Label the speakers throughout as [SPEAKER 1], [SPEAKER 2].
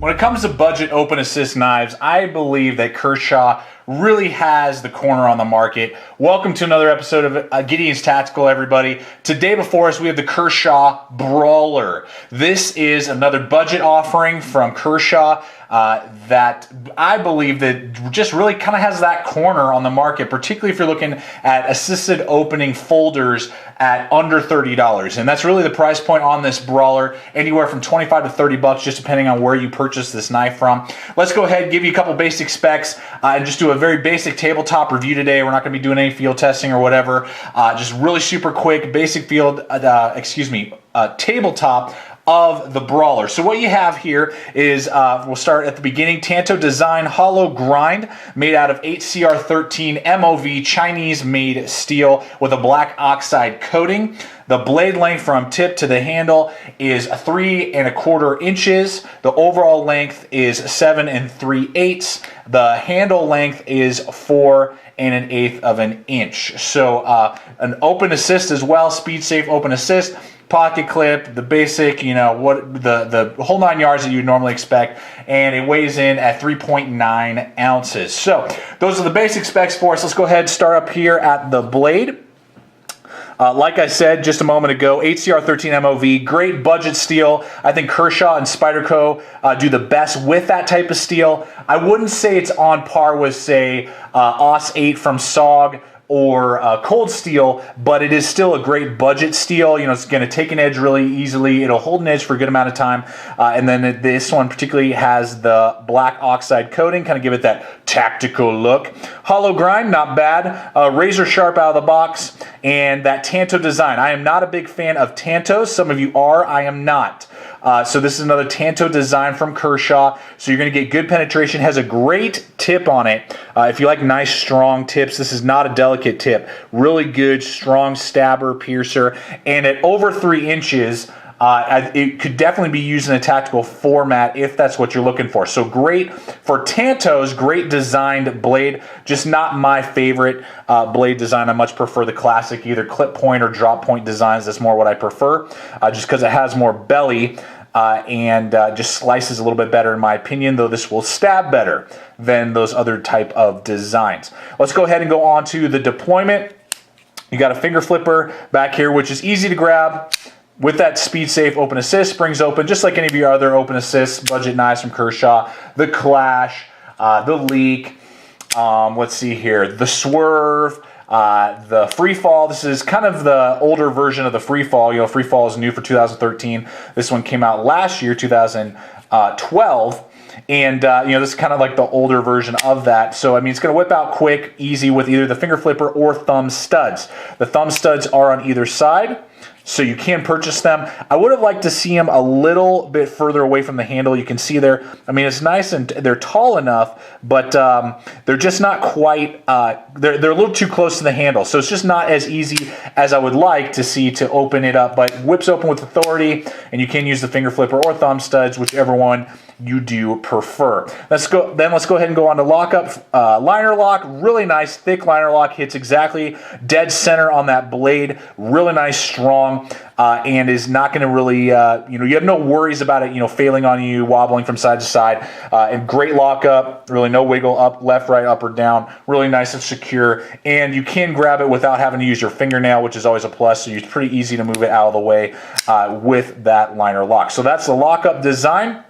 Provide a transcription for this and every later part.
[SPEAKER 1] When it comes to budget open assist knives, I believe that Kershaw really has the corner on the market. Welcome to another episode of Gideon's Tactical, everybody. Today before us, we have the Kershaw Brawler. This is another budget offering from Kershaw that I believe that just really kind of has that corner on the market, particularly if you're looking at assisted opening folders at under $30. And that's really the price point on this Brawler, anywhere from 25 to 30 bucks, just depending on where you purchase this knife from. Let's go ahead and give you a couple basic specs and just do a very basic tabletop review today. We're not going to be doing any field testing or whatever. Just really super quick, basic field, tabletop of the Brawler. So what you have here is, we'll start at the beginning, Tanto Design hollow grind made out of 8CR13 MOV Chinese-made steel with a black oxide coating. The blade length from tip to the handle is 3 1/4 inches. The overall length is 7 3/8. The handle length is 4 1/8 of an inch. So an open assist as well, speed safe open assist. Pocket clip, the basic, you know, what the whole 9 yards that you would normally expect, and it weighs in at 3.9 ounces. So those are the basic specs for us. Let's go ahead and start up here at the blade. Like I said just a moment ago, 8CR13 MOV, great budget steel. I think Kershaw and Spyderco do the best with that type of steel. I wouldn't say it's on par with, say, AUS 8 from SOG or cold steel, but it is still a great budget steel. You know, it's going to take an edge really easily. It'll hold an edge for a good amount of time. And then this one particularly has the black oxide coating, kind of give it that tactical look. Hollow grind, not bad. Razor sharp out of the box. And that Tanto Design. I am not a big fan of Tantos. Some of you are. I am not. So this is another Tanto Design from Kershaw. So you're going to get good penetration. Has a great tip on it. If you like nice, strong tips, this is not a delicate tip. Really good, strong stabber, piercer. And at over 3 inches, it could definitely be used in a tactical format if that's what you're looking for. So great for Tantos, great designed blade, just not my favorite blade design. I much prefer the classic, either clip point or drop point designs. That's more what I prefer, just because it has more belly and just slices a little bit better in my opinion, though this will stab better than those other type of designs. Let's go ahead and go on to the deployment. You got a finger flipper back here, which is easy to grab. With that speed safe open assist, springs open, just like any of your other open assists, budget knives from Kershaw. The Clash, the Leak, let's see here, the Swerve, the Free Fall. This is kind of the older version of the Free Fall. You know, Free Fall is new for 2013. This one came out last year, 2012. And, you know, this is kind of like the older version of that. So, I mean, it's going to whip out quick, easy with either the finger flipper or thumb studs. The thumb studs are on either side, so you can purchase them. I would have liked to see them a little bit further away from the handle. You can see there, I mean, it's nice and they're tall enough, but they're just not quite, they're a little too close to the handle. So it's just not as easy as I would like to see to open it up, but whips open with authority, and you can use the finger flipper or thumb studs, whichever one you do prefer. Let's go ahead and go on to Lockup. Liner lock, really nice, thick liner lock, hits exactly dead center on that blade. Really nice, strong, and is not going to really, you know, you have no worries about it, you know, failing on you, wobbling from side to side. And great lockup, really no wiggle, up, left, right, up or down. Really nice and secure, and you can grab it without having to use your fingernail, which is always a plus. So it's pretty easy to move it out of the way with that liner lock. So that's the Lockup design.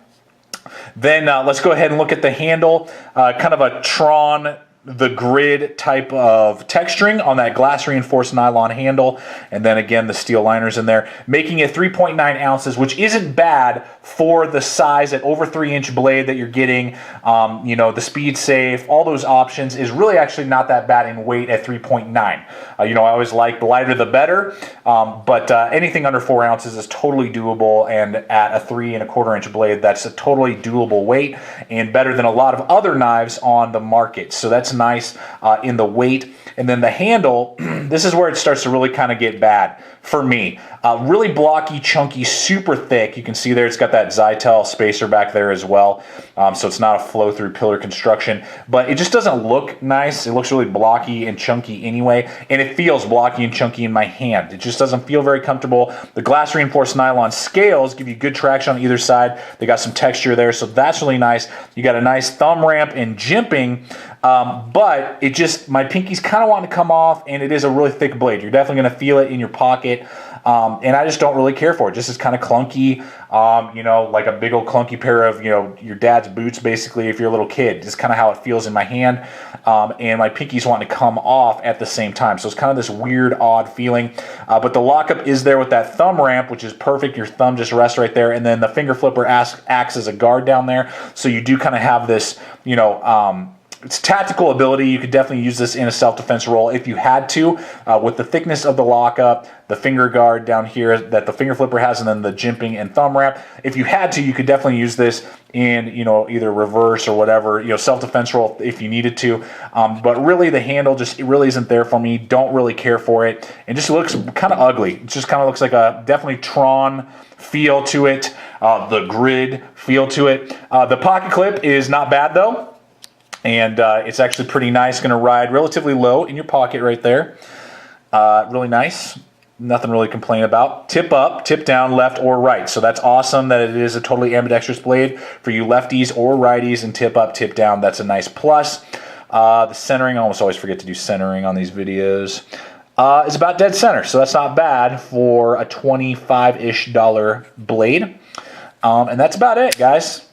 [SPEAKER 1] Then let's go ahead and look at the handle, kind of a Tron, the grid type of texturing on that glass reinforced nylon handle, and then again the steel liners in there, making it 3.9 ounces, which isn't bad for the size at over 3-inch blade that you're getting. You know, the speed safe, all those options is really actually not that bad in weight at 3.9. You know, I always like the lighter the better, but anything under 4 ounces is totally doable, and at a 3 1/4 inch blade, that's a totally doable weight and better than a lot of other knives on the market. So that's nice in the weight. And then the handle, this is where it starts to really kind of get bad for me. Really blocky, chunky, super thick. You can see there it's got that Zytel spacer back there as well. So it's not a flow-through pillar construction, but it just doesn't look nice. It looks really blocky and chunky anyway, and it feels blocky and chunky in my hand. It just doesn't feel very comfortable. The glass reinforced nylon scales give you good traction on either side. They got some texture there, so that's really nice. You got a nice thumb ramp and jimping, but it just, my pinky's kind of wanting to come off, and it is a really thick blade. You're definitely going to feel it in your pocket. And I just don't really care for it. Just is kind of clunky, you know, like a big old clunky pair of, you know, your dad's boots, basically, if you're a little kid. Just kind of how it feels in my hand. And my pinky's wanting to come off at the same time. So it's kind of this weird, odd feeling. But the lockup is there with that thumb ramp, which is perfect. Your thumb just rests right there. And then the finger flipper acts as a guard down there. So you do kind of have this, you know, it's tactical ability. You could definitely use this in a self-defense role if you had to, with the thickness of the lockup, the finger guard down here that the finger flipper has, and then the jimping and thumb ramp. If you had to, you could definitely use this in, you know, either reverse or whatever, you know, self-defense role if you needed to. But really, the handle just, it really isn't there for me. Don't really care for it. It just looks kind of ugly. It just kind of looks like a definitely Tron feel to it, the grid feel to it. The pocket clip is not bad though. And it's actually pretty nice. Going to ride relatively low in your pocket right there. Really nice. Nothing really to complain about. Tip up, tip down, left or right. So that's awesome that it is a totally ambidextrous blade for you lefties or righties, and tip up, tip down. That's a nice plus. The centering, I almost always forget to do centering on these videos. Is about dead center. So that's not bad for a $25-ish blade. And that's about it, guys.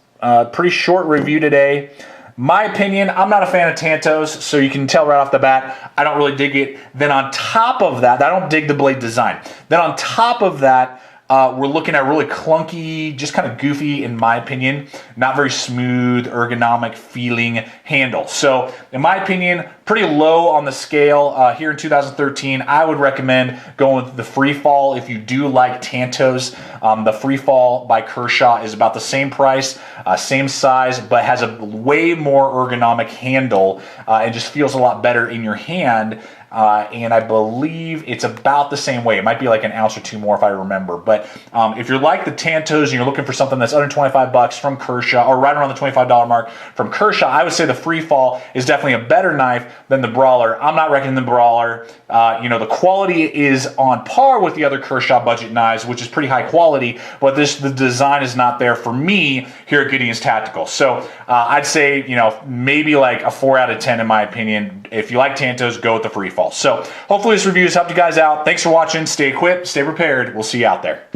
[SPEAKER 1] Pretty short review today. My opinion, I'm not a fan of Tantos, so you can tell right off the bat, I don't really dig it. Then on top of that, I don't dig the blade design. Then on top of that, we're looking at really clunky, just kind of goofy, in my opinion, not very smooth, ergonomic feeling handle. So in my opinion, pretty low on the scale here in 2013. I would recommend going with the Free Fall if you do like Tantos. The Free Fall by Kershaw is about the same price, same size, but has a way more ergonomic handle and just feels a lot better in your hand. And I believe it's about the same weight. It might be like an ounce or two more if I remember. But if you're like the Tantos and you're looking for something that's under 25 bucks from Kershaw, or right around the $25 mark from Kershaw, I would say the Free Fall is definitely a better knife than the Brawler. I'm not recommending the Brawler. You know, the quality is on par with the other Kershaw budget knives, which is pretty high quality, but the design is not there for me here at Gideon's Tactical. So I'd say, you know, maybe like a 4 out of 10 in my opinion. If you like Tantos, go with the Free Fall. So hopefully this review has helped you guys out. Thanks for watching. Stay equipped, stay prepared. We'll see you out there.